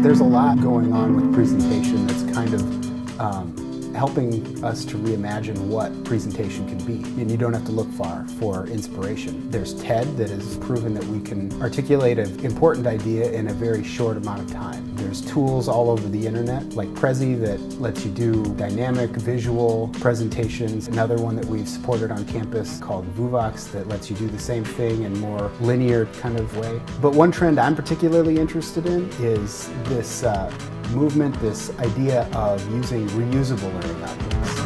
There's a lot going on with presentation that's kind of helping us to reimagine what presentation can be. And you don't have to look far for inspiration. There's TED that has proven that we can articulate an important idea in a very short amount of time. There's tools all over the internet like Prezi that lets you do dynamic visual presentations. Another one that we've supported on campus called Vuvox that lets you do the same thing in a more linear kind of way. But one trend I'm particularly interested in is this movement, this idea of using reusable learning objects.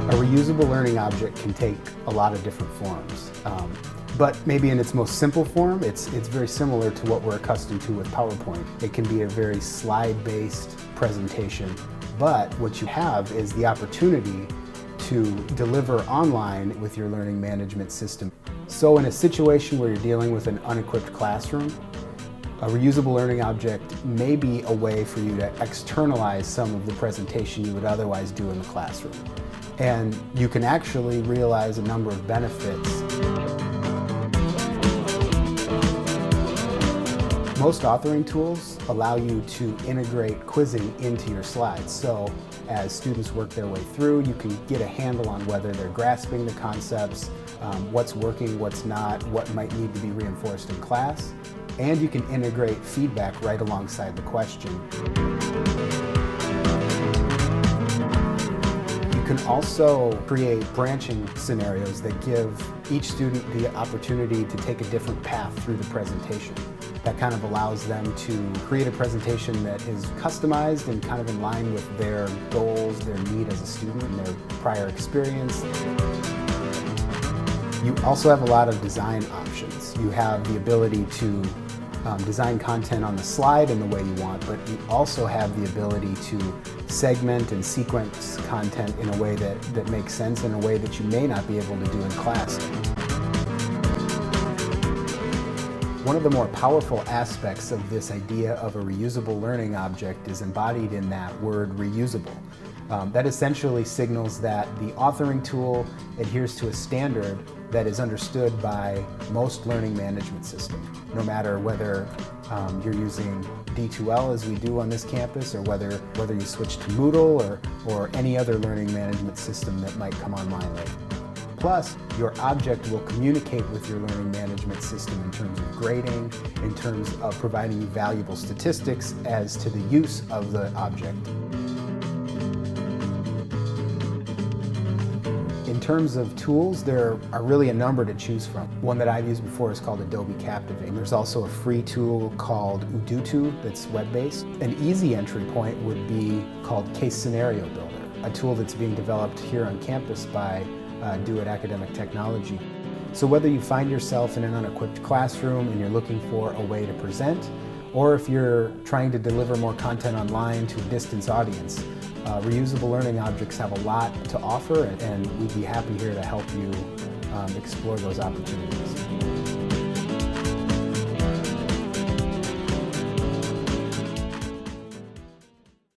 A reusable learning object can take a lot of different forms, but maybe in its most simple form, it's very similar to what we're accustomed to with PowerPoint. It can be a very slide-based presentation, but what you have is the opportunity to deliver online with your learning management system. So in a situation where you're dealing with an unequipped classroom, a reusable learning object may be a way for you to externalize some of the presentation you would otherwise do in the classroom. And you can actually realize a number of benefits. Most authoring tools allow you to integrate quizzing into your slides. So as students work their way through, you can get a handle on whether they're grasping the concepts, what's working, what's not, what might need to be reinforced in class. And you can integrate feedback right alongside the question. You can also create branching scenarios that give each student the opportunity to take a different path through the presentation. That kind of allows them to create a presentation that is customized and kind of in line with their goals, their need as a student, and their prior experience. You also have a lot of design options. You have the ability to design content on the slide in the way you want, but you also have the ability to segment and sequence content in a way that makes sense, in a way that you may not be able to do in class. One of the more powerful aspects of this idea of a reusable learning object is embodied in that word reusable. That essentially signals that the authoring tool adheres to a standard that is understood by most learning management systems, no matter whether you're using D2L as we do on this campus, or whether you switch to Moodle or any other learning management system that might come online later. Plus, your object will communicate with your learning management system in terms of grading, in terms of providing you valuable statistics as to the use of the object. In terms of tools, there are really a number to choose from. One that I've used before is called Adobe Captivate. There's also a free tool called Udutu that's web-based. An easy entry point would be called Case Scenario Builder, a tool that's being developed here on campus by Do It Academic Technology. So whether you find yourself in an unequipped classroom and you're looking for a way to present, or if you're trying to deliver more content online to a distance audience, reusable learning objects have a lot to offer, and we'd be happy here to help you explore those opportunities.